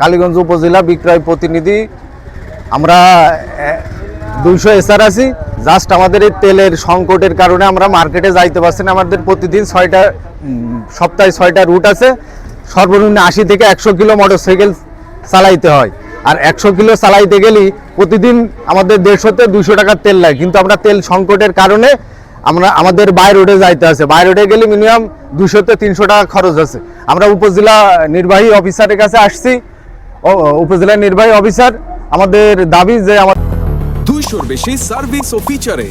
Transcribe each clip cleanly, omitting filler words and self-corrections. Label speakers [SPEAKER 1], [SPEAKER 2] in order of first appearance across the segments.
[SPEAKER 1] কালীগঞ্জ উপজেলা বিক্রয় প্রতিনিধি, আমরা 200 এসআর আছি। জাস্ট আমাদের এই তেলের সংকটের কারণে আমরা মার্কেটে যাইতে পারছি না। আমাদের প্রতিদিন সপ্তাহে 6টা রুট আছে। সর্বনিম্ন 80 থেকে 100 কিলো মোটরসাইকেল চালাইতে হয়, আর 100 কিলো চালাইতে গেলেই প্রতিদিন আমাদের 150 থেকে 200 টাকার তেল লাগে। কিন্তু আমরা তেল সংকটের কারণে আমাদের বাই রোডে যাইতে আছে। বাই রোডে গেলে মিনিমাম 200 থেকে 300 টাকা খরচ আছে। আমরা উপজেলা নির্বাহী অফিসারের কাছে আসছি। উপজেলা নির্বাহী অফিসার, আমাদের দাবি যে
[SPEAKER 2] 200-র বেশি সার্ভিস ও ফিচারে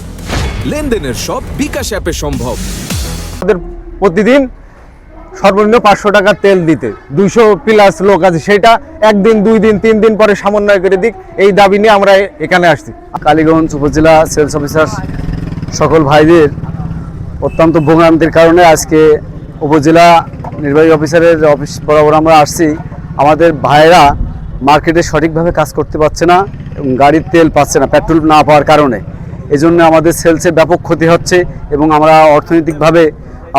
[SPEAKER 2] লেনদেনের সব বিকাশ অ্যাপে সম্ভব।
[SPEAKER 1] আমাদের প্রতিদিন সর্বনিম্ন 500 টাকার তেল দিতে 200 প্লাস লোক আছে, সেটা 1 দিন 2 দিন 3 দিন পরে সমন্বয় করে দিক, এই দাবি নিয়ে আমরা এখানে আসছি।
[SPEAKER 3] কালীগঞ্জ উপজেলা সেলস অফিসার সকল ভাইদের অত্যন্ত ভোগান্তির কারণে আজকে উপজেলা নির্বাহী অফিসারের অফিস বরাবর আমরা আসছি। আমাদের ভাইরা মার্কেটে সঠিকভাবে কাজ করতে পারছে না এবং গাড়ির তেল পাচ্ছে না পেট্রোল না পাওয়ার কারণে। এজন্য আমাদের সেলসে ব্যাপক ক্ষতি হচ্ছে এবং আমরা অর্থনৈতিকভাবে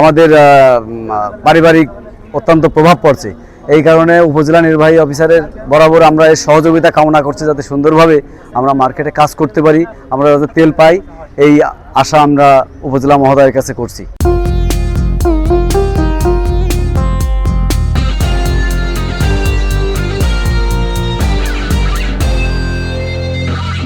[SPEAKER 3] আমাদের পারিবারিক অত্যন্ত প্রভাব পড়ছে। এই কারণে উপজেলা নির্বাহী অফিসারের বরাবর আমরা এর সহযোগিতা কামনা করছি, যাতে সুন্দরভাবে আমরা মার্কেটে কাজ করতে পারি, আমরা যাতে তেল পাই, এই আশা আমরা উপজেলা মহোদয়ের কাছে করছি।